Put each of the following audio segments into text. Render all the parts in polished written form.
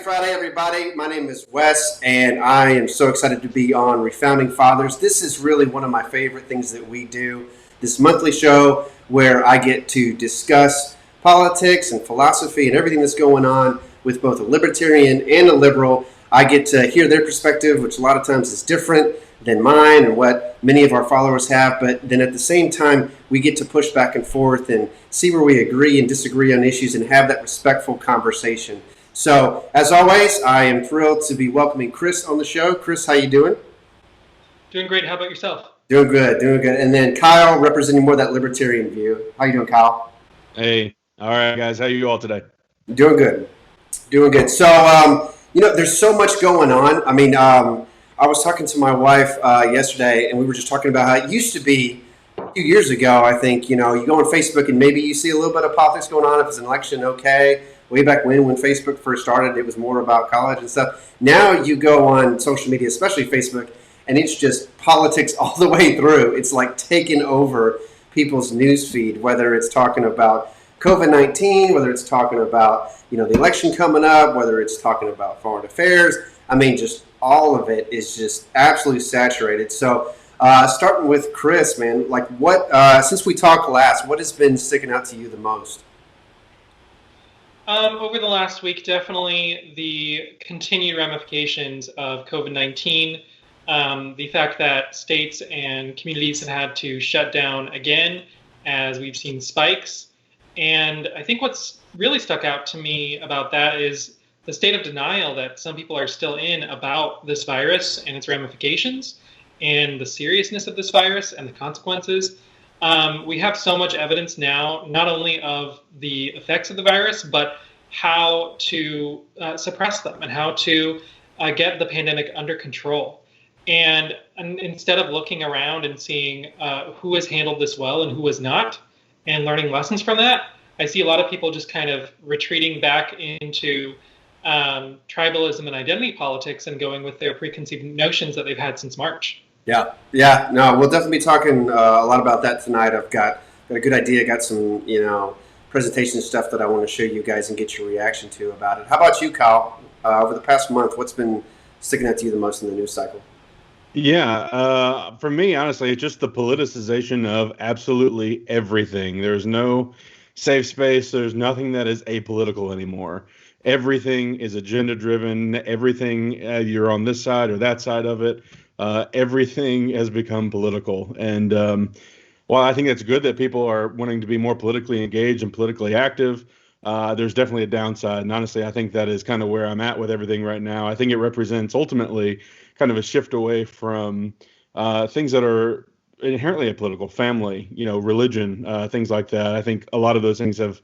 Friday, everybody. My name is Wes, and I am so excited to be on Refounding Fathers. This is really one of my favorite things that we do, this monthly show where I get to discuss politics and philosophy and everything that's going on with both a libertarian and a liberal. I get to hear their perspective, which a lot of times is different than mine and what many of our followers have, but then at the same time, we get to push back and forth and see where we agree and disagree on issues and have that respectful conversation. So, as always, I am thrilled to be welcoming Chris on the show. Chris, how you doing? Doing great. How about yourself? Doing good, doing good. And then Kyle, representing more of that libertarian view. How you doing, Kyle? Hey, all right, guys. How are you all today? Doing good, doing good. So, there's so much going on. I was talking to my wife yesterday, and we were just talking about how it used to be a few years ago. I think, you go on Facebook and maybe you see a little bit of politics going on. If it's an election, okay. Way back when Facebook first started, it was more about college and stuff. Now you go on social media, especially Facebook, and it's just politics all the way through. It's like taking over people's news feed, whether it's talking about COVID-19, whether it's talking about, the election coming up, whether it's talking about foreign affairs. Just all of it is just absolutely saturated. So starting with Chris, man, like what, since we talked last, what has been sticking out to you the most? Over the last week, definitely the continued ramifications of COVID-19, the fact that states and communities have had to shut down again as we've seen spikes. And I think what's really stuck out to me about that is the state of denial that some people are still in about this virus and its ramifications and the seriousness of this virus and the consequences. We have so much evidence now, not only of the effects of the virus, but how to suppress them and how to get the pandemic under control. And instead of looking around and seeing who has handled this well and who has not, and learning lessons from that, I see a lot of people just kind of retreating back into tribalism and identity politics and going with their preconceived notions that they've had since March. Yeah. No, we'll definitely be talking a lot about that tonight. I've got a good idea. Got some, presentation stuff that I want to show you guys and get your reaction to about it. How about you, Kyle? Over the past month, what's been sticking out to you the most in the news cycle? Yeah, for me, honestly, it's just the politicization of absolutely everything. There's no safe space. There's nothing that is apolitical anymore. Everything is agenda-driven. Everything, you're on this side or that side of it. Everything has become political. And while I think it's good that people are wanting to be more politically engaged and politically active, there's definitely a downside. And honestly, I think that is kind of where I'm at with everything right now. I think it represents ultimately kind of a shift away from things that are inherently apolitical, family, religion, things like that. I think a lot of those things have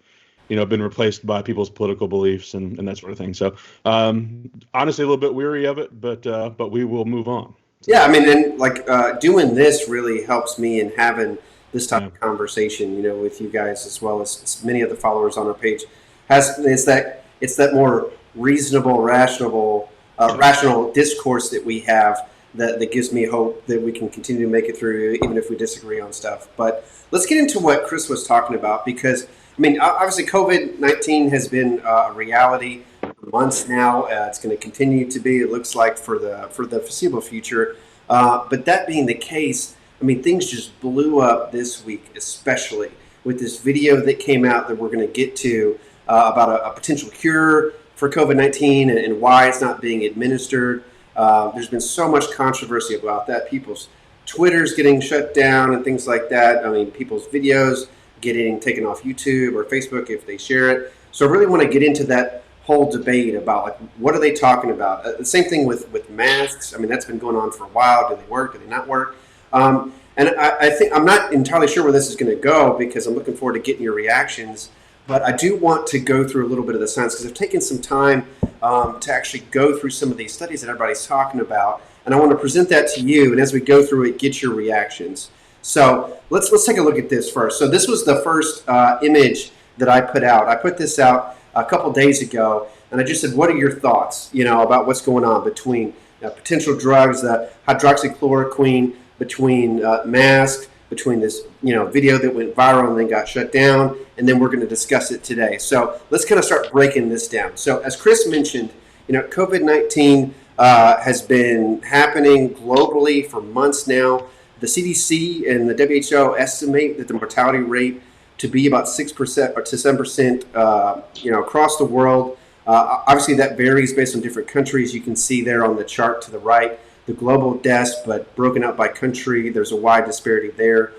been replaced by people's political beliefs and that sort of thing. So honestly, a little bit weary of it, but we will move on. Yeah, and doing this really helps me in having this type of conversation, with you guys as well as many of the followers on our page. It's that more reasonable, rational discourse that we have that gives me hope that we can continue to make it through, even if we disagree on stuff. But let's get into what Chris was talking about, because obviously COVID-19 has been a reality for months now. It's going to continue to be, it looks like, for the foreseeable future. But that being the case, things just blew up this week, especially with this video that came out that we're going to get to about a potential cure for COVID-19 and why it's not being administered. There's been so much controversy about that. People's Twitter's getting shut down and things like that. People's videos getting taken off YouTube or Facebook if they share it. So I really want to get into that whole debate about what are they talking about. The same thing with masks. That's been going on for a while. Do they work? Do they not work? And I think I'm not entirely sure where this is going to go, because I'm looking forward to getting your reactions. But I do want to go through a little bit of the science, because I've taken some time to actually go through some of these studies that everybody's talking about. And I want to present that to you. And as we go through it, get your reactions. So let's take a look at this first. So this was the first image that I put out. I put this out a couple days ago, and I just said, what are your thoughts, about what's going on between potential drugs, the hydroxychloroquine, between masks, between this video that went viral and then got shut down, and then we're going to discuss it today. So let's kind of start breaking this down. So as Chris mentioned, COVID-19 has been happening globally for months now. The CDC and the WHO estimate that the mortality rate to be about 6% or to 7%, across the world. Obviously, that varies based on different countries. You can see there on the chart to the right the global deaths, but broken out by country. There's a wide disparity there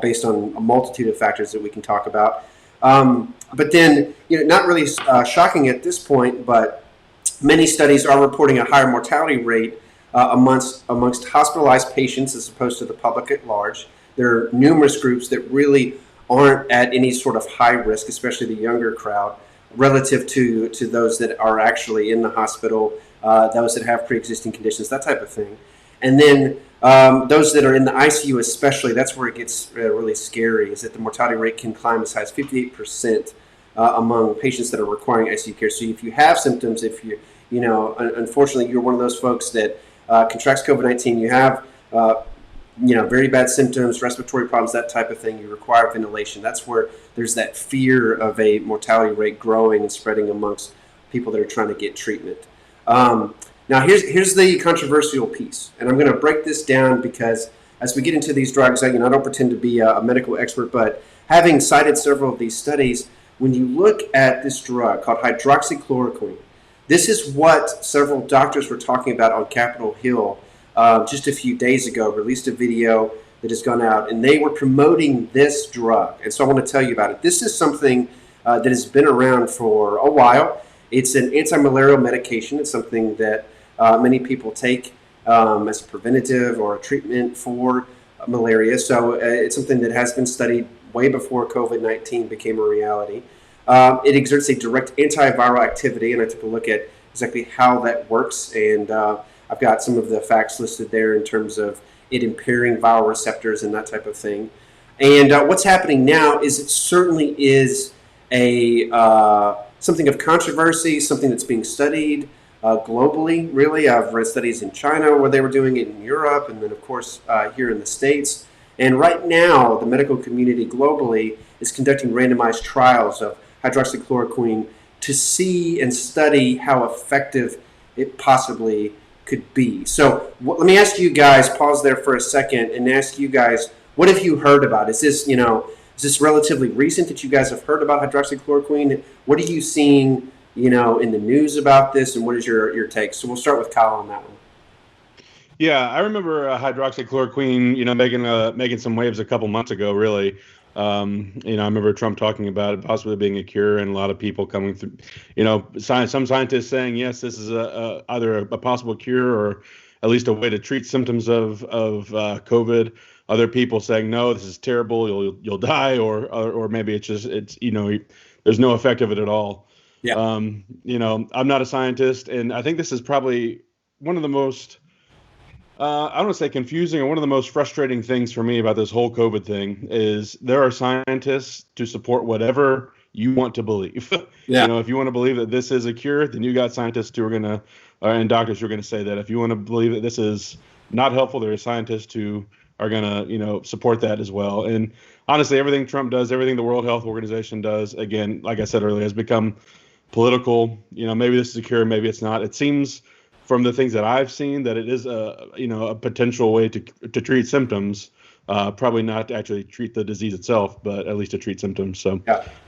based on a multitude of factors that we can talk about. But then, not really shocking at this point, but many studies are reporting a higher mortality rate amongst hospitalized patients as opposed to the public at large. There are numerous groups that really aren't at any sort of high risk, especially the younger crowd, relative to those that are actually in the hospital, those that have pre-existing conditions, that type of thing. And then those that are in the ICU especially, that's where it gets really scary, is that the mortality rate can climb as high as 58% among patients that are requiring ICU care. So if you have symptoms, if you, unfortunately, you're one of those folks that contracts COVID-19, you have very bad symptoms, respiratory problems, that type of thing, you require ventilation. That's where there's that fear of a mortality rate growing and spreading amongst people that are trying to get treatment. Now, here's the controversial piece, and I'm going to break this down because as we get into these drugs, I don't pretend to be a medical expert, but having cited several of these studies, when you look at this drug called hydroxychloroquine, this is what several doctors were talking about on Capitol Hill just a few days ago, released a video that has gone out, and they were promoting this drug. And so I want to tell you about it. This is something that has been around for a while. It's an anti-malarial medication. It's something that many people take as a preventative or a treatment for malaria. So it's something that has been studied way before COVID-19 became a reality. It exerts a direct antiviral activity, and I took a look at exactly how that works, and I've got some of the facts listed there in terms of it impairing viral receptors and that type of thing. And what's happening now is it certainly is a something of controversy, something that's being studied globally, really. I've read studies in China where they were doing it, in Europe, and then, of course, here in the States. And right now, the medical community globally is conducting randomized trials of hydroxychloroquine to see and study how effective it possibly could be. So let me ask you guys, pause there for a second, and ask you guys, what have you heard about? Is this relatively recent that you guys have heard about hydroxychloroquine? What are you seeing, in the news about this, and what is your take? So we'll start with Kyle on that one. Yeah, I remember hydroxychloroquine, making some waves a couple months ago, really. I remember Trump talking about it possibly being a cure, and a lot of people coming through, some scientists saying, yes, this is either a possible cure or at least a way to treat symptoms of COVID. Other people saying, no, this is terrible, you'll die, or maybe it's there's no effect of it at all. Yeah. I'm not a scientist, and I think this is probably one of the most I don't want to say confusing, or one of the most frustrating things for me about this whole COVID thing is there are scientists to support whatever you want to believe. Yeah. If you want to believe that this is a cure, then you got scientists who are going to, and doctors who are going to say that. If you want to believe that this is not helpful, there are scientists who are going to, support that as well. And honestly, everything Trump does, everything the World Health Organization does, again, like I said earlier, has become political. Maybe this is a cure, maybe it's not. It seems from the things that I've seen that it is a potential way to treat symptoms, probably not to actually treat the disease itself, but at least to treat symptoms. So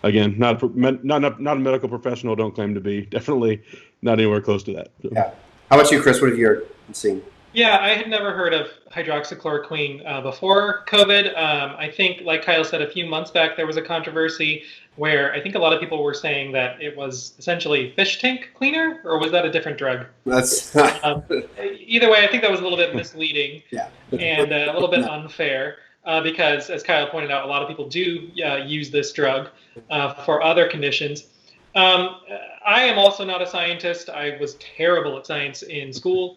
again, not a medical professional, don't claim to be, definitely not anywhere close to that. So. Yeah. How about you, Chris? What have you seen? Yeah, I had never heard of hydroxychloroquine before COVID. I think, like Kyle said, a few months back, there was a controversy where I think a lot of people were saying that it was essentially fish tank cleaner, or was that a different drug? That's either way, I think that was a little bit misleading. Yeah. And a little bit unfair because, as Kyle pointed out, a lot of people do use this drug for other conditions. I am also not a scientist. I was terrible at science in school.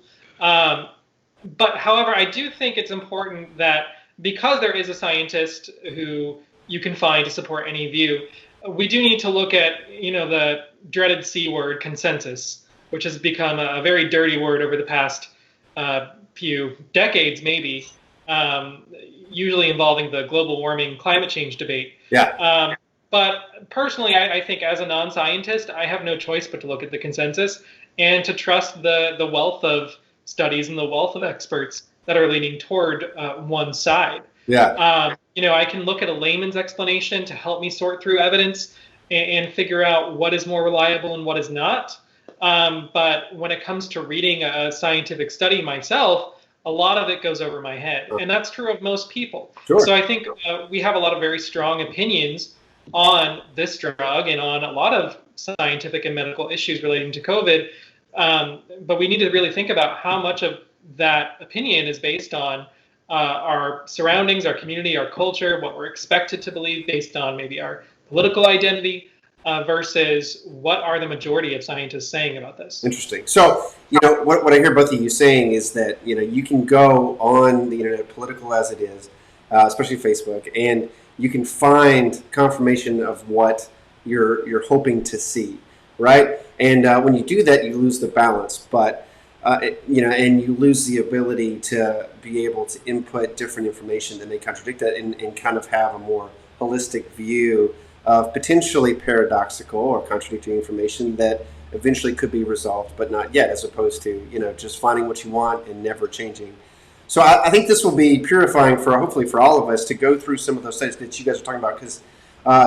But however, I do think it's important that because there is a scientist who you can find to support any view, we do need to look at, the dreaded C word, consensus, which has become a very dirty word over the past few decades, maybe, usually involving the global warming climate change debate. Yeah. But personally, I think as a non-scientist, I have no choice but to look at the consensus. and to trust the wealth of studies and the wealth of experts that are leaning toward one side. Yeah. I can look at a layman's explanation to help me sort through evidence and figure out what is more reliable and what is not. But when it comes to reading a scientific study myself, a lot of it goes over my head. And that's true of most people. Sure. So I think we have a lot of very strong opinions on this drug and on a lot of scientific and medical issues relating to COVID. But we need to really think about how much of that opinion is based on our surroundings, our community, our culture, what we're expected to believe based on maybe our political identity, versus what are the majority of scientists saying about this. Interesting. So, what I hear both of you saying is that, you can go on the internet, political as it is, especially Facebook, and you can find confirmation of what you're hoping to see, right? And when you do that, you lose the balance, but and you lose the ability to be able to input different information that may contradict that and kind of have a more holistic view of potentially paradoxical or contradicting information that eventually could be resolved, but not yet, as opposed to, just finding what you want and never changing. So I think this will be purifying hopefully for all of us to go through some of those studies that you guys are talking about, because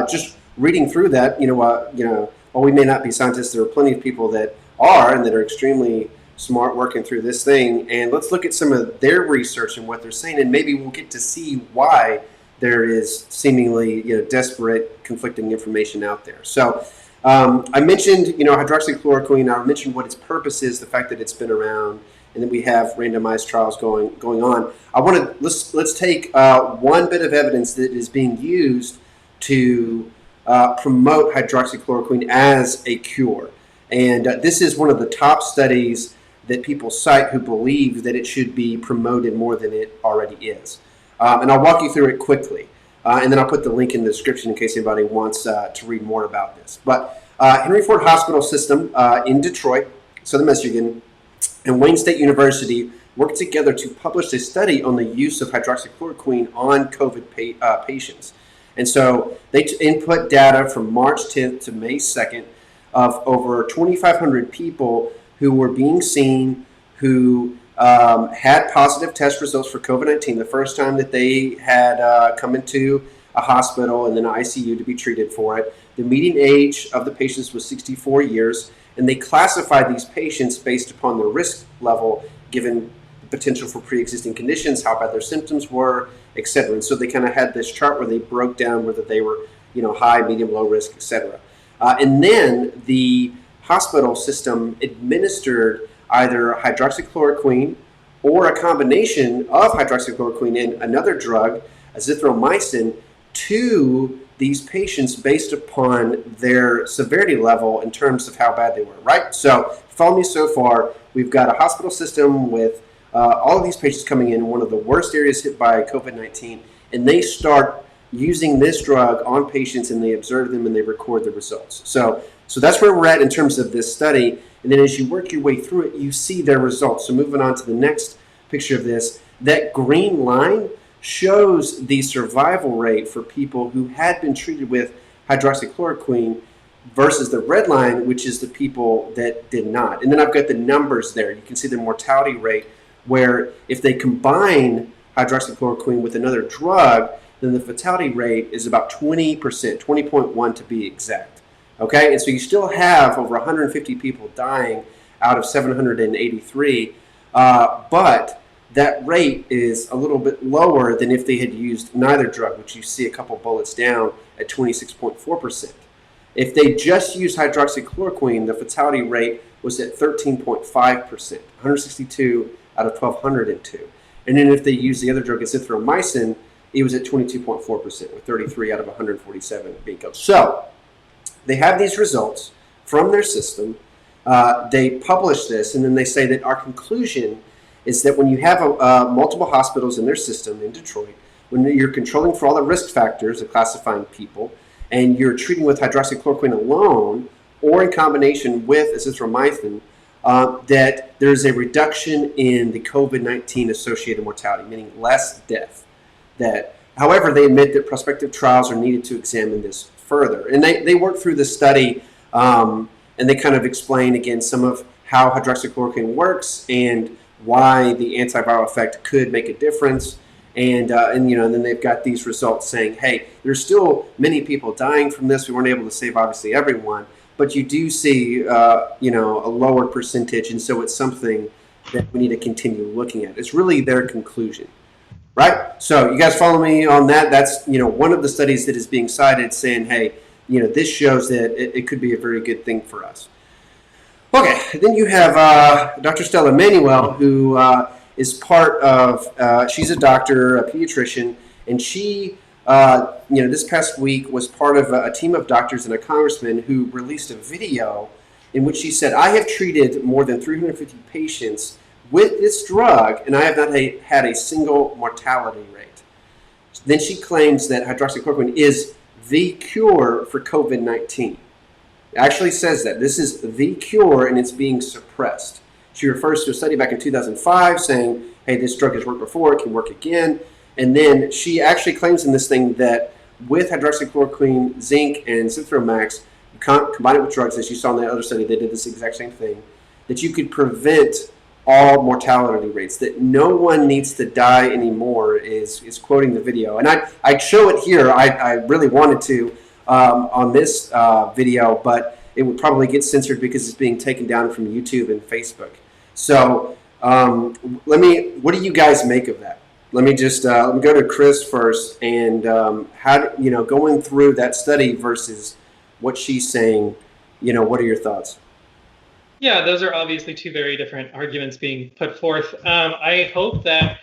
just reading through that, while we may not be scientists, there are plenty of people that are and that are extremely smart working through this thing. And let's look at some of their research and what they're saying, and maybe we'll get to see why there is seemingly desperate conflicting information out there. So I mentioned hydroxychloroquine. I mentioned what its purpose is, the fact that it's been around, and that we have randomized trials going on. Let's take one bit of evidence that is being used to promote hydroxychloroquine as a cure, and this is one of the top studies that people cite who believe that it should be promoted more than it already is. And I'll walk you through it quickly. And then I'll put the link in the description in case anybody wants to read more about this. But Henry Ford Hospital System in Detroit, Southern Michigan, and Wayne State University worked together to publish a study on the use of hydroxychloroquine on COVID patients. And so they input data from March 10th to May 2nd of over 2,500 people who were being seen, who had positive test results for COVID-19 the first time that they had come into a hospital and then an ICU to be treated for it. The median age of the patients was 64 years, and they classified these patients based upon their risk level, given the potential for pre-existing conditions, how bad their symptoms were, etc. And so they kind of had this chart where they broke down whether they were, high, medium, low risk, etc. And then the hospital system administered either hydroxychloroquine or a combination of hydroxychloroquine and another drug, azithromycin, to these patients based upon their severity level in terms of how bad they were, right? So follow me so far. We've got a hospital system with all of these patients coming in one of the worst areas hit by COVID-19, and they start using this drug on patients, and they observe them and they record the results. So that's where we're at in terms of this study. And then as you work your way through it, you see their results. So moving on to the next picture of this, that green line shows the survival rate for people who had been treated with hydroxychloroquine versus the red line, which is the people that did not. And then I've got the numbers there. You can see the mortality rate, where if they combine hydroxychloroquine with another drug, then the fatality rate is about 20%, 20.1 to be exact. Okay, and so you still have over 150 people dying out of 783, but that rate is a little bit lower than if they had used neither drug, which you see a couple bullets down at 26.4%. If they just used hydroxychloroquine, the fatality rate was at 13.5%, 162 out of 1,202. And then if they used the other drug, azithromycin, it was at 22.4%, with 33 out of 147 being killed. So they have these results from their system. They publish this, and then they say that our conclusion is that when you have multiple hospitals in their system in Detroit, when you're controlling for all the risk factors of classifying people, and you're treating with hydroxychloroquine alone or in combination with azithromycin, that there's a reduction in the COVID-19 associated mortality, meaning less death. However, they admit that prospective trials are needed to examine this further. And they work through the study, and they kind of explain, again, some of how hydroxychloroquine works and why the antiviral effect could make a difference. And then they've got these results saying, hey, there's still many people dying from this. We weren't able to save obviously everyone, but you do see a lower percentage, and so it's something that we need to continue looking at. It's really their conclusion, right? So you guys follow me on that? That's one of the studies that is being cited, saying, hey, this shows that it could be a very good thing for us. Okay, then you have Dr. Stellamanuel, who is part of, she's a doctor, a pediatrician, and she, this past week was part of a team of doctors and a congressman who released a video in which she said, I have treated more than 350 patients with this drug, and I have not had a single mortality rate. Then she claims that hydroxychloroquine is the cure for COVID-19. It actually says that. This is the cure, and it's being suppressed. She refers to a study back in 2005 saying, hey, this drug has worked before, it can work again. And then she actually claims in this thing that with hydroxychloroquine, zinc, and Zithromax, you combine it with drugs, as you saw in that other study, they did this exact same thing, that you could prevent all mortality rates, that no one needs to die anymore, is quoting the video. And I show it here. I really wanted to on this video, but it would probably get censored because it's being taken down from YouTube and Facebook. So what do you guys make of that? Let me just let me go to Chris first, and going through that study versus what she's saying, what are your thoughts? Yeah, those are obviously two very different arguments being put forth. I hope that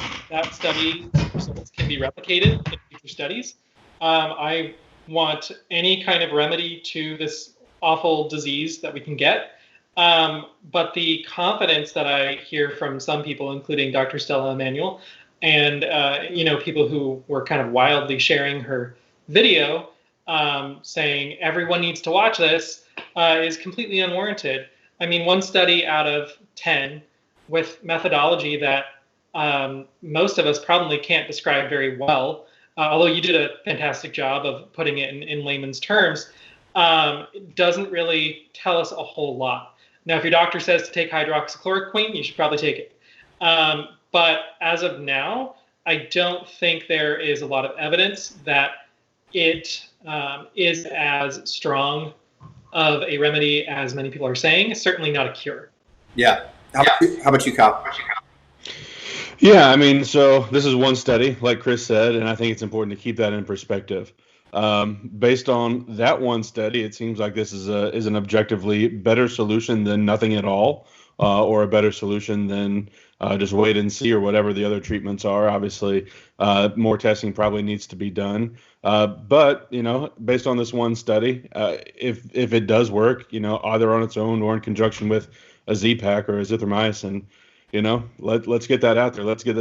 study results can be replicated in future studies. I want any kind of remedy to this awful disease that we can get. But the confidence that I hear from some people, including Dr. Stellamanuel, and people who were kind of wildly sharing her video, saying everyone needs to watch this, is completely unwarranted. I mean, one study out of 10 with methodology that most of us probably can't describe very well, although you did a fantastic job of putting it in layman's terms, doesn't really tell us a whole lot. Now, if your doctor says to take hydroxychloroquine, you should probably take it. But as of now, I don't think there is a lot of evidence that it is as strong of a remedy as many people are saying. It's certainly not a cure. Yeah. How about you, Kyle? Yeah, I mean, so this is one study, like Chris said, and I think it's important to keep that in perspective. Based on that one study, it seems like this is an objectively better solution than nothing at all, or a better solution than just wait and see, or whatever the other treatments are. Obviously, more testing probably needs to be done. But based on this one study, if it does work, either on its own or in conjunction with a Z-Pak or a azithromycin, let's get that out there. Let's get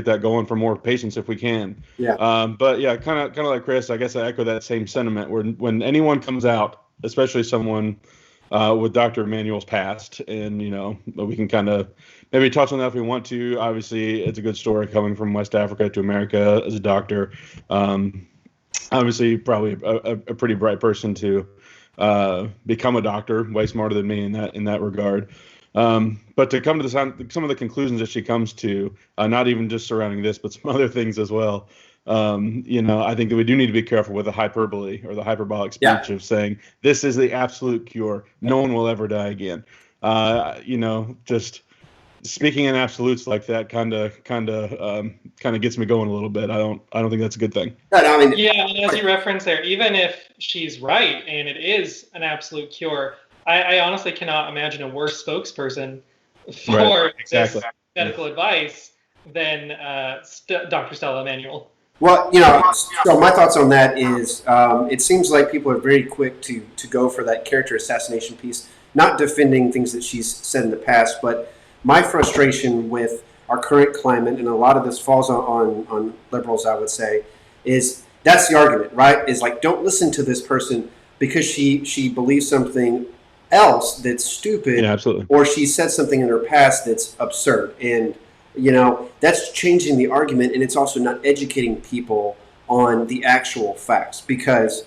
that going for more patients if we can. Yeah. But yeah, kind of like Chris, I guess I echo that same sentiment. When anyone comes out, especially someone with Dr. Emanuel's past, and we can kind of maybe touch on that if we want to. Obviously, it's a good story coming from West Africa to America as a doctor. Obviously, probably a pretty bright person to become a doctor, way smarter than me in that regard. But to come to some of the conclusions that she comes to, not even just surrounding this, but some other things as well. I think that we do need to be careful with the hyperbole or the hyperbolic speech of saying this is the absolute cure. No one will ever die again. Just speaking in absolutes like that kind of gets me going a little bit. I don't think that's a good thing. Yeah, and as you referenced there, even if she's right and it is an absolute cure, I honestly cannot imagine a worse spokesperson for this medical advice than Dr. Stellamanuel. Well, so my thoughts on that is it seems like people are very quick to go for that character assassination piece, not defending things that she's said in the past, but my frustration with our current climate, and a lot of this falls on liberals, I would say, is that's the argument, right? Is like, don't listen to this person because she believes something else that's stupid, yeah, absolutely, or she said something in her past that's absurd, and that's changing the argument, and it's also not educating people on the actual facts, because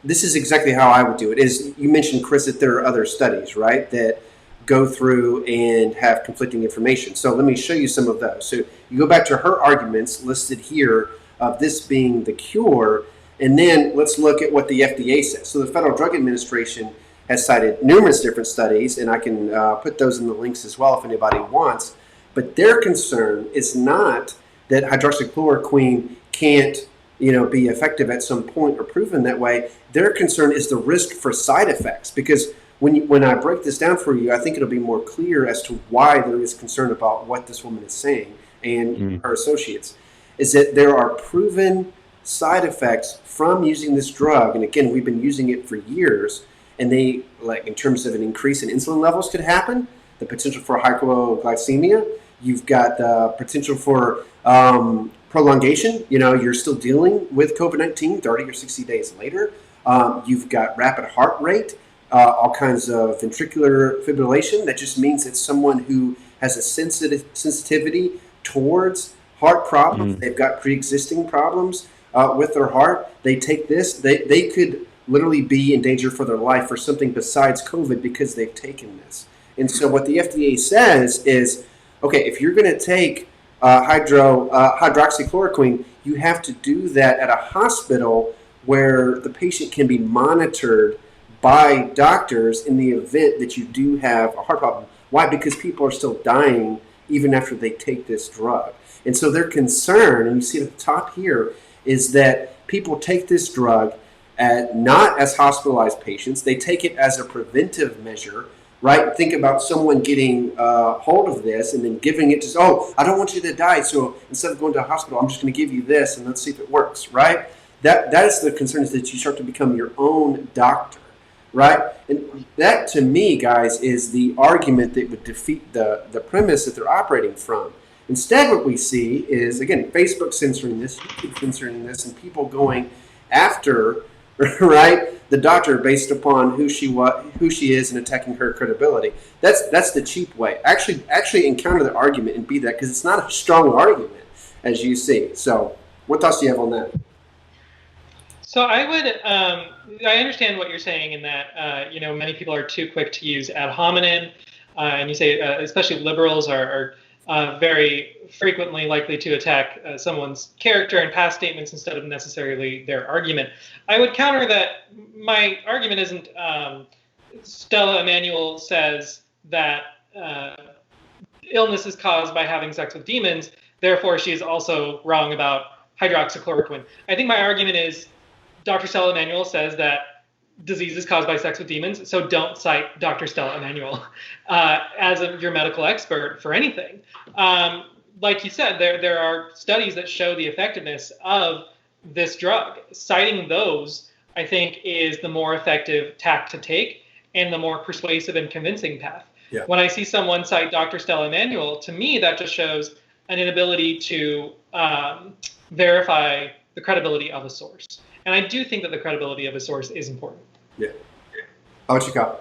this is exactly how I would do it. Is you mentioned, Chris, that there are other studies, right, that go through and have conflicting information. So let me show you some of those. So you go back to her arguments listed here of this being the cure, and then let's look at what the FDA says. So the Federal Drug Administration has cited numerous different studies, and I can put those in the links as well if anybody wants. But their concern is not that hydroxychloroquine can't, be effective at some point or proven that way. Their concern is the risk for side effects, because when I break this down for you, I think it'll be more clear as to why there is concern about what this woman is saying and her associates, is that there are proven side effects from using this drug. And again, we've been using it for years, and they, like in terms of an increase in insulin levels could happen, the potential for hypoglycemia. You've got the potential for prolongation. You're still dealing with COVID-19 30 or 60 days later. You've got rapid heart rate, all kinds of ventricular fibrillation. That just means that someone who has a sensitivity towards heart problems, they've got pre-existing problems with their heart, they take this, they could literally be in danger for their life for something besides COVID because they've taken this. And so what the FDA says is, okay, if you're going to take hydroxychloroquine, you have to do that at a hospital where the patient can be monitored by doctors in the event that you do have a heart problem. Why? Because people are still dying even after they take this drug. And so their concern, and you see at the top here, is that people take this drug not as hospitalized patients. They take it as a preventive measure, right? Think about someone getting hold of this and then giving it to, I don't want you to die, so instead of going to a hospital, I'm just going to give you this and let's see if it works, right? That is the concern, is that you start to become your own doctor, right? And that, to me, guys, is the argument that would defeat the premise that they're operating from. Instead, what we see is, again, Facebook censoring this, YouTube censoring this, and people going after, right, the doctor based upon who she is and attacking her credibility. That's the cheap way. Actually encounter the argument and be that, because it's not a strong argument, as you see. So what thoughts do you have on that? So I would, I understand what you're saying in that, many people are too quick to use ad hominem, and you say, especially liberals are very frequently likely to attack someone's character and past statements instead of necessarily their argument. I would counter that my argument isn't Stellamanuel says that illness is caused by having sex with demons, therefore she is also wrong about hydroxychloroquine. I think my argument is Dr. Stellamanuel says that disease is caused by sex with demons, so don't cite Dr. Stellamanuel as your medical expert for anything. Like you said, there are studies that show the effectiveness of this drug. Citing those, I think, is the more effective tack to take and the more persuasive and convincing path. Yeah. When I see someone cite Dr. Stellamanuel, to me, that just shows an inability to verify the credibility of a source. And I do think that the credibility of a source is important. Yeah. How about you, Kyle?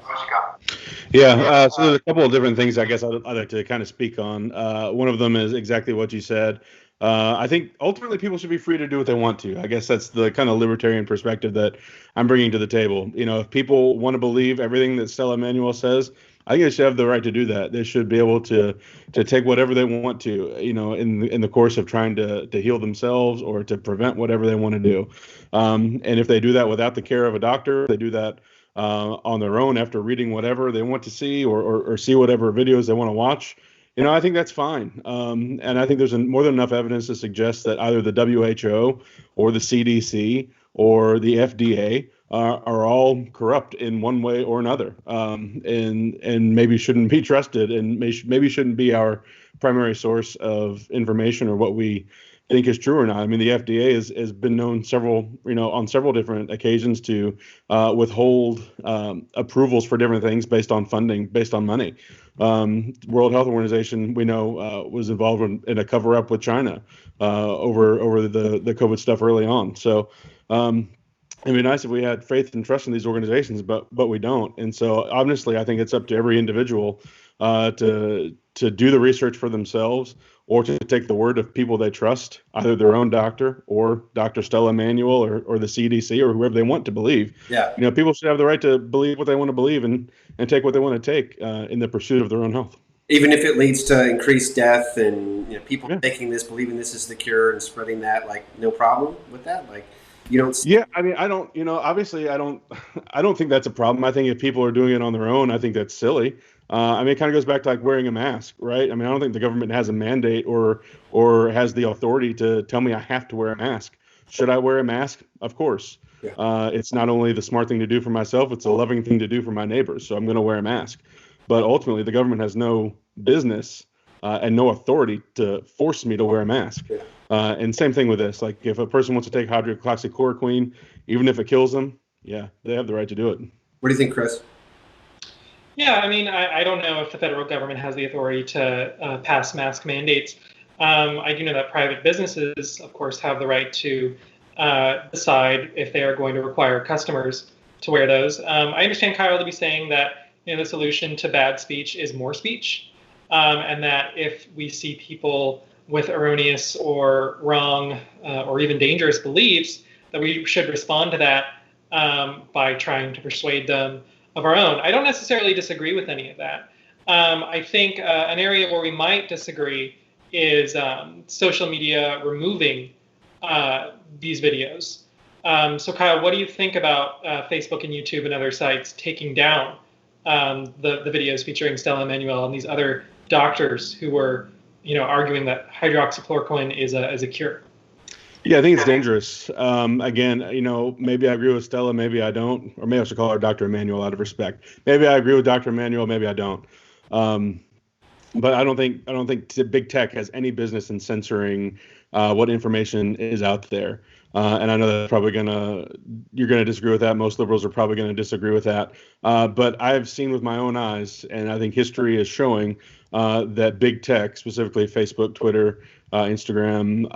Yeah, so there's a couple of different things I guess I'd like to kind of speak on. One of them is exactly what you said. I think ultimately people should be free to do what they want to. I guess that's the kind of libertarian perspective that I'm bringing to the table. If people want to believe everything that Stellamanuel says, I think they should have the right to do that. They should be able to take whatever they want to, in the course of trying to heal themselves or to prevent whatever they want to do. And if they do that without the care of a doctor, they do that on their own after reading whatever they want to see or see whatever videos they want to watch. I think that's fine. And I think there's more than enough evidence to suggest that either the WHO or the CDC or the FDA are all corrupt in one way or another, and maybe shouldn't be trusted, and maybe shouldn't be our primary source of information or what we think is true or not. I mean, the FDA has been known on several different occasions to withhold approvals for different things based on funding, based on money. World Health Organization, we know, was involved in a cover-up with China over the COVID stuff early on. So it'd be nice if we had faith and trust in these organizations, but we don't. And so honestly, I think it's up to every individual to to do the research for themselves, or to take the word of people they trust, either their own doctor or Dr. Stellamanuel or the CDC or whoever they want to believe. Yeah. People should have the right to believe what they want to believe and take what they want to take in the pursuit of their own health. Even if it leads to increased death and people Yeah. taking this, believing this is the cure and spreading that, like, no problem with that. Like, you don't. Yeah, I mean, I don't, obviously, I don't think that's a problem. I think if people are doing it on their own, I think that's silly. I mean, it kind of goes back to like wearing a mask, right? I mean, I don't think the government has a mandate or has the authority to tell me I have to wear a mask. Should I wear a mask? Of course. Yeah. It's not only the smart thing to do for myself, it's a loving thing to do for my neighbors. So I'm going to wear a mask. But ultimately, the government has no business and no authority to force me to wear a mask. Yeah. And same thing with this. Like, if a person wants to take hydroxychloroquine, even if it kills them, yeah, they have the right to do it. What do you think, Chris? Yeah, I mean, I don't know if the federal government has the authority to pass mask mandates. I do know that private businesses, of course, have the right to decide if they are going to require customers to wear those. I understand Kyle to be saying that the solution to bad speech is more speech, and that if we see people with erroneous or wrong or even dangerous beliefs, that we should respond to that by trying to persuade them of our own. I don't necessarily disagree with any of that. I think an area where we might disagree is social media removing these videos. So Kyle, what do you think about Facebook and YouTube and other sites taking down the videos featuring Stellamanuel and these other doctors who were arguing that hydroxychloroquine is a cure? Yeah, I think it's dangerous. Again, maybe I agree with Stella, maybe I don't, or maybe I should call her Dr. Emmanuel out of respect. Maybe I agree with Dr. Emmanuel, maybe I don't. But I don't think big tech has any business in censoring what information is out there. And I know that's probably you're gonna disagree with that. Most liberals are probably gonna disagree with that. But I've seen with my own eyes, and I think history is showing that big tech, specifically Facebook, Twitter, Instagram,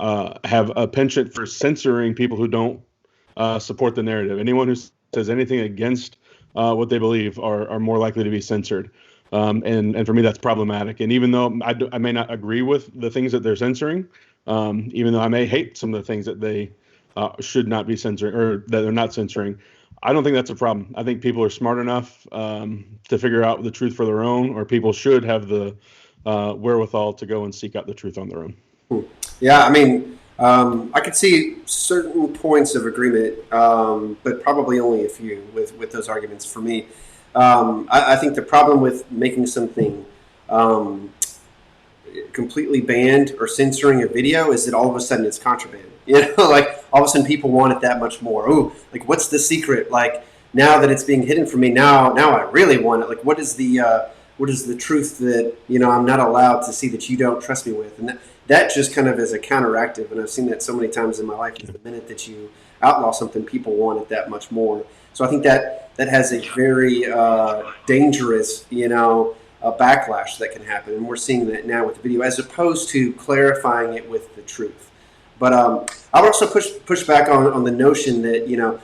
have a penchant for censoring people who don't support the narrative. Anyone who says anything against what they believe are more likely to be censored. And for me, that's problematic. And even though I may not agree with the things that they're censoring, even though I may hate some of the things that they should not be censoring or that they're not censoring, I don't think that's a problem. I think people are smart enough to figure out the truth for their own, or people should have the wherewithal to go and seek out the truth on their own. Yeah, I mean, I could see certain points of agreement, but probably only a few with those arguments for me. I think the problem with making something completely banned or censoring a video is that all of a sudden it's contraband. Like all of a sudden people want it that much more. Ooh, like what's the secret? Like now that it's being hidden from me, now I really want it. Like what is the truth that I'm not allowed to see, that you don't trust me with? And that just kind of is a counteractive, and I've seen that so many times in my life. The minute that you outlaw something, people want it that much more. So I think that has a very dangerous, backlash that can happen, and we're seeing that now with the video, as opposed to clarifying it with the truth. But I would also push back on the notion that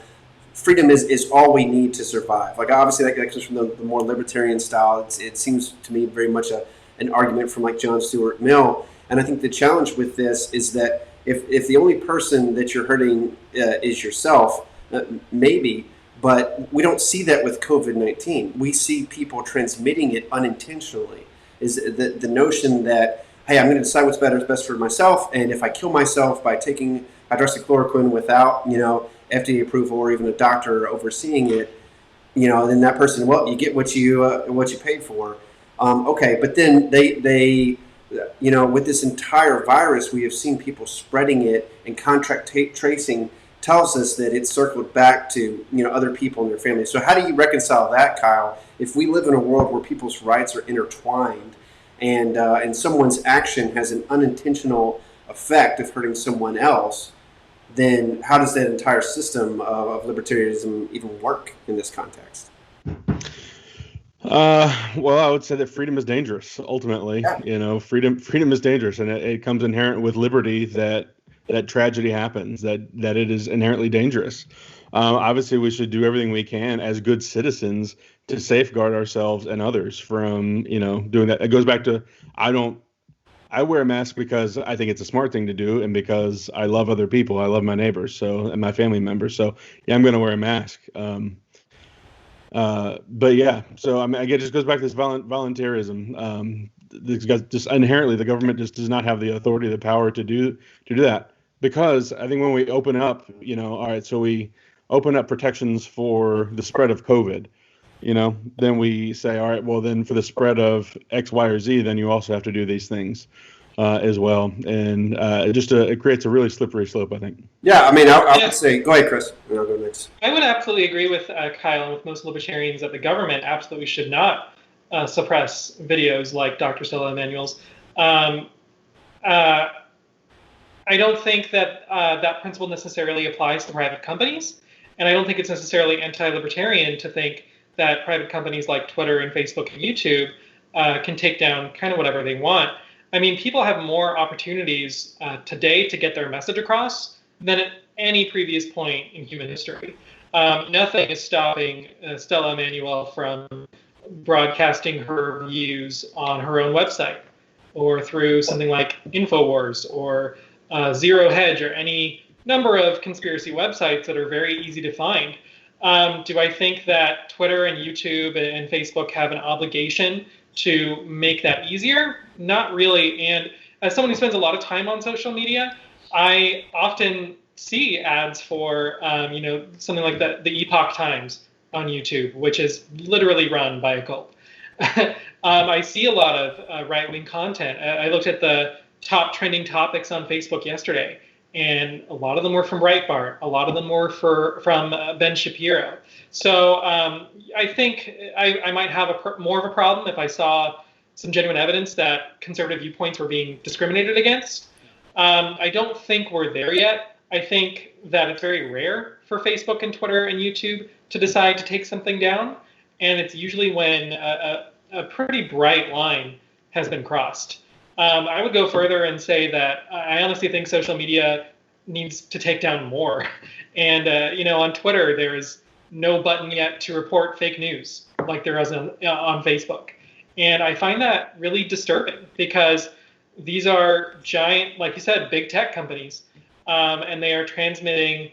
freedom is all we need to survive. Like obviously that comes from the more libertarian style. It seems to me very much an argument from like John Stuart Mill. And I think the challenge with this is that if the only person that you're hurting is yourself, maybe, but we don't see that with COVID-19. We see people transmitting it unintentionally. Is the notion that, hey, I'm going to decide what's best for myself, and if I kill myself by taking hydroxychloroquine without FDA approval or even a doctor overseeing it, then that person, well, you get what you paid for. Okay, but then they with this entire virus, we have seen people spreading it, and contact tracing tells us that it's circled back to other people and their families. So how do you reconcile that, Kyle? If we live in a world where people's rights are intertwined, and someone's action has an unintentional effect of hurting someone else, then how does that entire system of libertarianism even work in this context? Well, I would say that freedom is dangerous. Ultimately, Yeah. Freedom is dangerous, and it comes inherent with liberty that tragedy happens, that it is inherently dangerous. Obviously, we should do everything we can as good citizens to safeguard ourselves and others from, doing that. It goes back to, I wear a mask because I think it's a smart thing to do, and because I love other people. I love my neighbors, and my family members. So yeah, I'm going to wear a mask. But yeah, so I mean, again, it just goes back to this voluntarism. Just inherently, the government just does not have the authority, the power to do that. Because I think when we open up, all right, so we open up protections for the spread of COVID, then we say, all right, well, then for the spread of X, Y, or Z, then you also have to do these things as well. And it creates a really slippery slope, I think. Yeah, I mean, I would say, go ahead, Chris, and I'll go next. I would absolutely agree with Kyle and with most libertarians that the government absolutely should not suppress videos like Dr. Stellamanuel's. I don't think that that principle necessarily applies to private companies, and I don't think it's necessarily anti-libertarian to think that private companies like Twitter and Facebook and YouTube can take down kind of whatever they want. I mean, people have more opportunities today to get their message across than at any previous point in human history. Nothing is stopping Stellamanuel from broadcasting her views on her own website, or through something like InfoWars or Zero Hedge, or any number of conspiracy websites that are very easy to find. Do I think that Twitter and YouTube and Facebook have an obligation to make that easier? Not really. And as someone who spends a lot of time on social media, I often see ads for, something like the Epoch Times on YouTube, which is literally run by a cult. I see a lot of right-wing content. I looked at the top trending topics on Facebook yesterday, and a lot of them were from Breitbart. A lot of them were from Ben Shapiro. So I think I might have more of a problem if I saw some genuine evidence that conservative viewpoints were being discriminated against. I don't think we're there yet. I think that it's very rare for Facebook and Twitter and YouTube to decide to take something down, and it's usually when a pretty bright line has been crossed. I would go further and say that I honestly think social media needs to take down more. And, on Twitter, there is no button yet to report fake news like there is on Facebook. And I find that really disturbing, because these are giant, like you said, big tech companies, and they are transmitting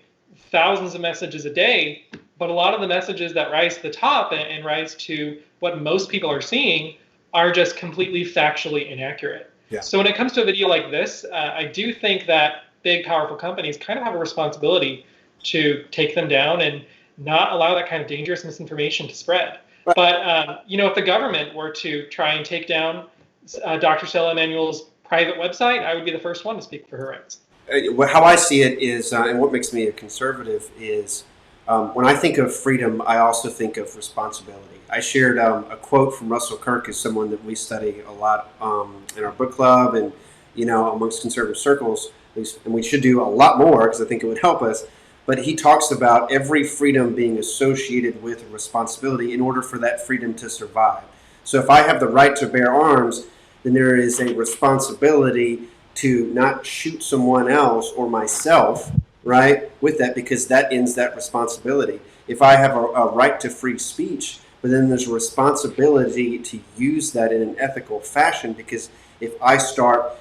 thousands of messages a day. But a lot of the messages that rise to the top and rise to what most people are seeing are just completely factually inaccurate. Yeah. So when it comes to a video like this, I do think that big, powerful companies kind of have a responsibility to take them down and not allow that kind of dangerous misinformation to spread. Right. But, if the government were to try and take down Dr. Stellamanuel's private website, I would be the first one to speak for her rights. How I see it is, and what makes me a conservative is, when I think of freedom, I also think of responsibility. I shared a quote from Russell Kirk, who's someone that we study a lot in our book club and, amongst conservative circles, and we should do a lot more because I think it would help us. But he talks about every freedom being associated with a responsibility in order for that freedom to survive. So if I have the right to bear arms, then there is a responsibility to not shoot someone else or myself, right, with that, because that ends that responsibility. If I have a right to free speech, but then there's a responsibility to use that in an ethical fashion, because if I start,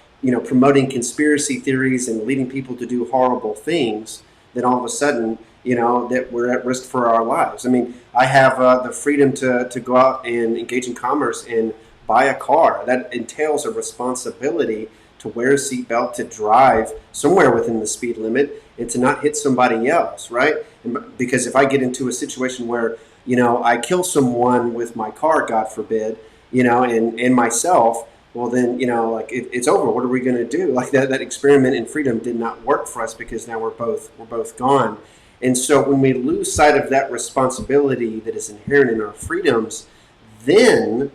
promoting conspiracy theories and leading people to do horrible things, then all of a sudden, that we're at risk for our lives. I mean, I have the freedom to go out and engage in commerce and buy a car. That entails a responsibility to wear a seatbelt, to drive somewhere within the speed limit, and to not hit somebody else, right? Because if I get into a situation where, I kill someone with my car, God forbid, and myself, well then, it's over. What are we going to do? Like that experiment in freedom did not work for us, because now we're both gone. And so when we lose sight of that responsibility that is inherent in our freedoms, then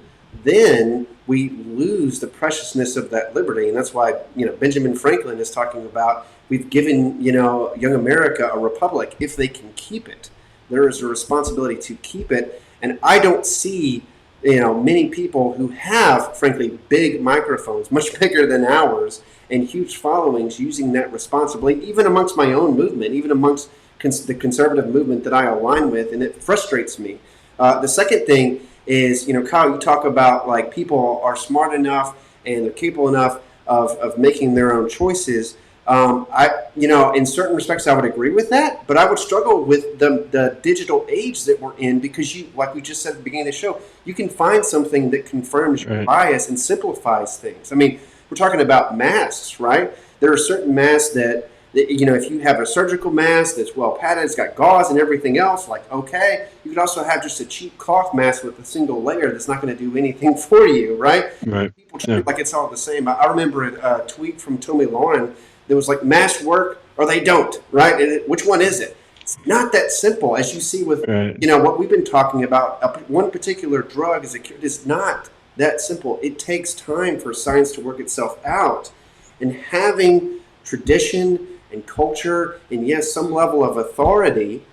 we lose the preciousness of that liberty. And that's why, Benjamin Franklin is talking about, we've given, young America a republic if they can keep it. There is a responsibility to keep it. And I don't see, many people who have, frankly, big microphones, much bigger than ours, and huge followings using that responsibly, even amongst my own movement, even amongst the conservative movement that I align with. And it frustrates me The second thing is, Kyle, you talk about like people are smart enough and they're capable enough of making their own choices. In certain respects, I would agree with that, but I would struggle with the digital age that we're in because like we just said at the beginning of the show, you can find something that confirms your bias and simplifies things. I mean, we're talking about masks, right? There are certain masks that if you have a surgical mask that's well padded, it's got gauze and everything else, like, okay. You could also have just a cheap cloth mask with a single layer that's not going to do anything for you, right? Right. People treat it like it's all the same. I remember a tweet from Tommy Lauren that was like, masks work or they don't, right? And which one is it? It's not that simple, as you see with, what we've been talking about. One particular drug is not that simple. It takes time for science to work itself out. And having tradition and culture and, yes, some level of authority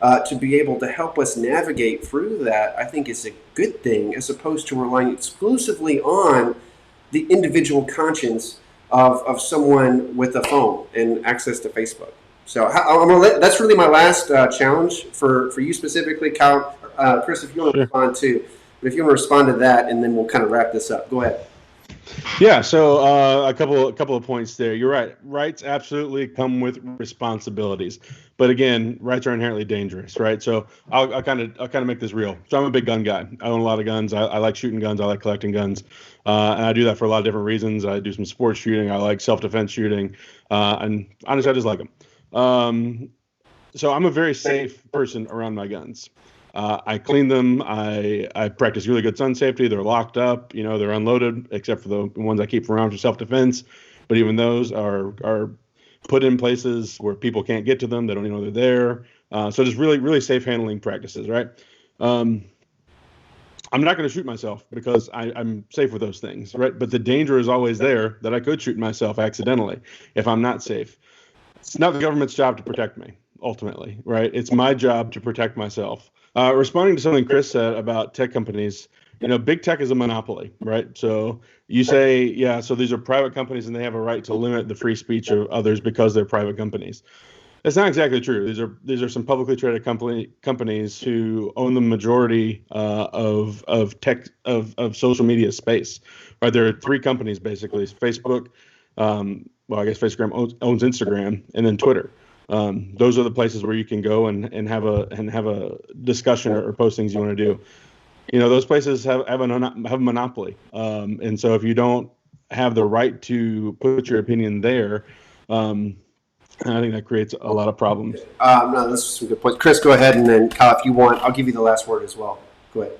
to be able to help us navigate through that, I think is a good thing, as opposed to relying exclusively on the individual conscience of someone with a phone and access to Facebook. So that's really my last challenge for you specifically, Kyle. Chris, if you want to respond too, but if you want to respond to that, and then we'll kind of wrap this up. Go ahead. Yeah, so a couple of points there. You're right. Rights absolutely come with responsibilities, but again, rights are inherently dangerous, right? So I'll kind of make this real. So I'm a big gun guy. I own a lot of guns. I like shooting guns. I like collecting guns, and I do that for a lot of different reasons. I do some sports shooting. I like self-defense shooting, and honestly, I just like them. So I'm a very safe person around my guns. I clean them. I practice really good gun safety. They're locked up. They're unloaded, except for the ones I keep around for self-defense. But even those are put in places where people can't get to them. They don't even know they're there. So just really, really safe handling practices, right? I'm not going to shoot myself because I'm safe with those things, right? But the danger is always there that I could shoot myself accidentally if I'm not safe. It's not the government's job to protect me, ultimately, right? It's my job to protect myself. Responding to something Chris said about tech companies, big tech is a monopoly, right? So you say, so these are private companies and they have a right to limit the free speech of others because they're private companies. That's not exactly true. These are some publicly traded companies who own the majority of tech of social media space. Right? There are three companies basically: Facebook. I guess Facebook owns Instagram, and then Twitter. Those are the places where you can go and have a discussion or post things you want to do. Those places have a monopoly, and so if you don't have the right to put your opinion there, I think that creates a lot of problems. No, those are some good points. Chris, go ahead, and then Kyle, if you want, I'll give you the last word as well. Go ahead.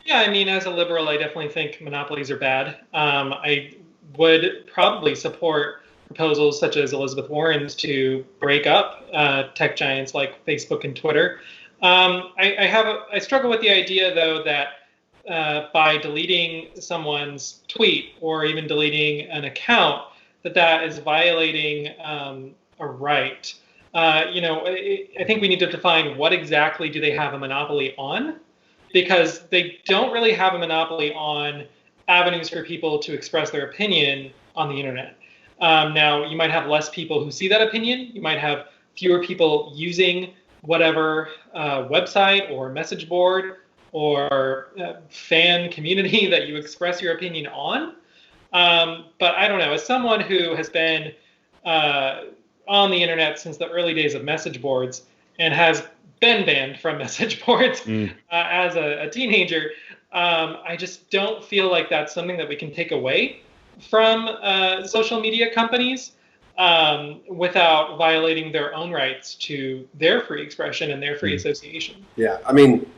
Yeah, I mean, as a liberal, I definitely think monopolies are bad. I would probably support proposals such as Elizabeth Warren's to break up tech giants like Facebook and Twitter. I struggle with the idea, though, that by deleting someone's tweet or even deleting an account, that is violating a right. I think we need to define what exactly do they have a monopoly on, because they don't really have a monopoly on avenues for people to express their opinion on the internet. Now, you might have less people who see that opinion. You might have fewer people using whatever website or message board or fan community that you express your opinion on. But I don't know. As someone who has been on the internet since the early days of message boards and has been banned from message boards as a teenager, I just don't feel like that's something that we can take away from social media companies without violating their own rights to their free expression and their free association. Yeah, I mean,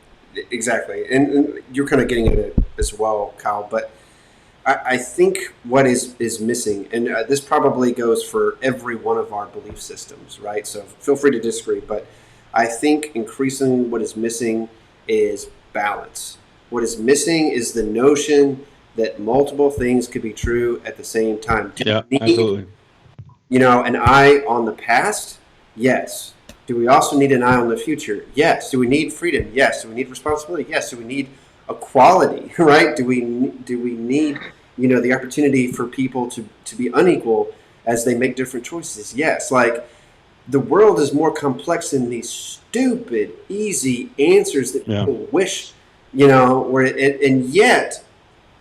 exactly. And you're kind of getting at it as well, Kyle, but I think what is missing, and this probably goes for every one of our belief systems, right? So feel free to disagree, but I think increasingly what is missing is balance. What is missing is the notion that multiple things could be true at the same time. Absolutely. An eye on the past? Yes. Do we also need an eye on the future? Yes. Do we need freedom? Yes. Do we need responsibility? Yes. Do we need equality? Right? Do we need the opportunity for people to be unequal as they make different choices? Yes. Like, the world is more complex than these stupid, easy answers that people wish and yet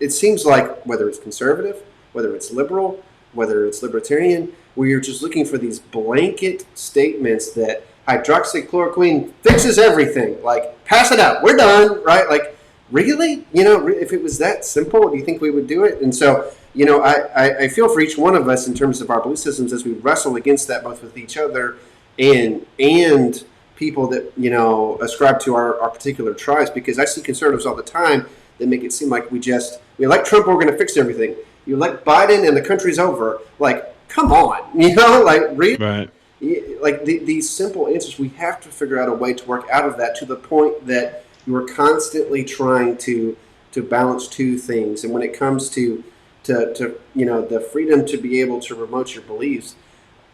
it seems like whether it's conservative, whether it's liberal, whether it's libertarian, where you're just looking for these blanket statements that hydroxychloroquine fixes everything. Like, pass it out, we're done, right? Like, really? If it was that simple, do you think we would do it? And so, I feel for each one of us in terms of our belief systems as we wrestle against that, both with each other and people that, ascribe to our particular tribes, because I see conservatives all the time that make it seem like we elect Trump, we're going to fix everything. You elect Biden and the country's over. Like, come on, like, really? Right. Like, these simple answers, we have to figure out a way to work out of that, to the point that you are constantly trying to balance two things. And when it comes to the freedom to be able to promote your beliefs,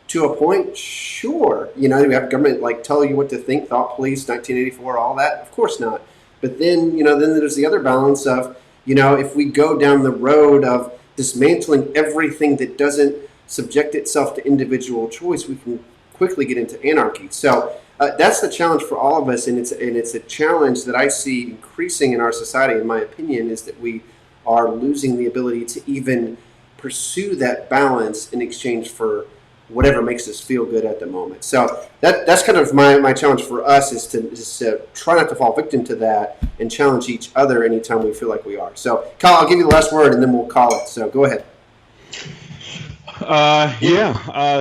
to a point, sure. You have government like tell you what to think, thought police, 1984, all that. Of course not. But then, then there's the other balance of, if we go down the road of dismantling everything that doesn't subject itself to individual choice, we can quickly get into anarchy. So that's the challenge for all of us, and it's a challenge that I see increasing in our society. In my opinion, is that we are losing the ability to even pursue that balance in exchange for whatever makes us feel good at the moment. So that's kind of my challenge for us, is to try not to fall victim to that and challenge each other anytime we feel like we are. So, Kyle, I'll give you the last word and then we'll call it. So go ahead.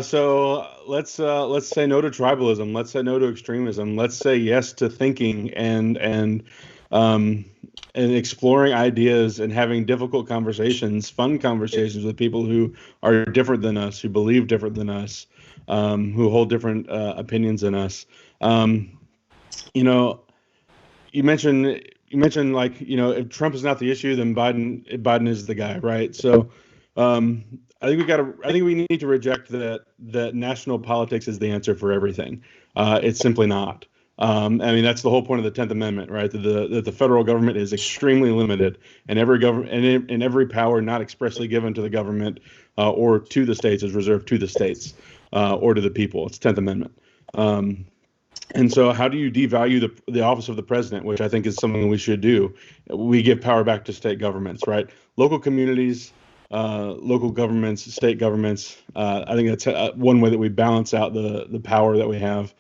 So let's say no to tribalism. Let's say no to extremism. Let's say yes to thinking and exploring ideas and having difficult conversations, fun conversations with people who are different than us, who believe different than us, who hold different opinions than us. You mentioned like, if Trump is not the issue, then Biden is the guy, right? So I think we need to reject that national politics is the answer for everything. It's simply not. That's the whole point of the 10th Amendment, right? That the federal government is extremely limited, and every power not expressly given to the government or to the states is reserved to the states or to the people. It's 10th Amendment. And so how do you devalue the office of the president, which I think is something we should do? We give power back to state governments, right? Local communities, local governments, state governments. I think that's one way that we balance out the power that we have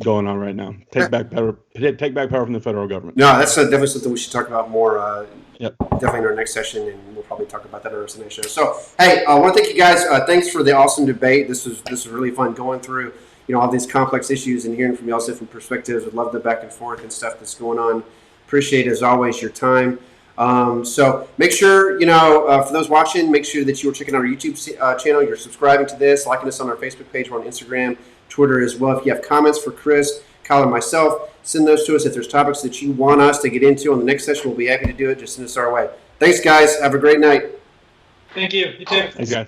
going on right now. Take back power from the federal government. No, that's definitely something we should talk about more. Yep. Definitely in our next session, and we'll probably talk about that in our next show. So, hey, I want to thank you guys. Thanks for the awesome debate. This was really fun going through all these complex issues and hearing from y'all's different perspectives. Would love the back and forth and stuff that's going on. Appreciate, as always, your time. So make sure, for those watching, make sure that you are checking out our YouTube channel. You're subscribing to this, liking us on our Facebook page. We're on Instagram, Twitter as well. If you have comments for Chris, Kyle, and myself, send those to us. If there's topics that you want us to get into on the next session, we'll be happy to do it. Just send us our way. Thanks, guys. Have a great night. Thank you. You too. Thanks, guys.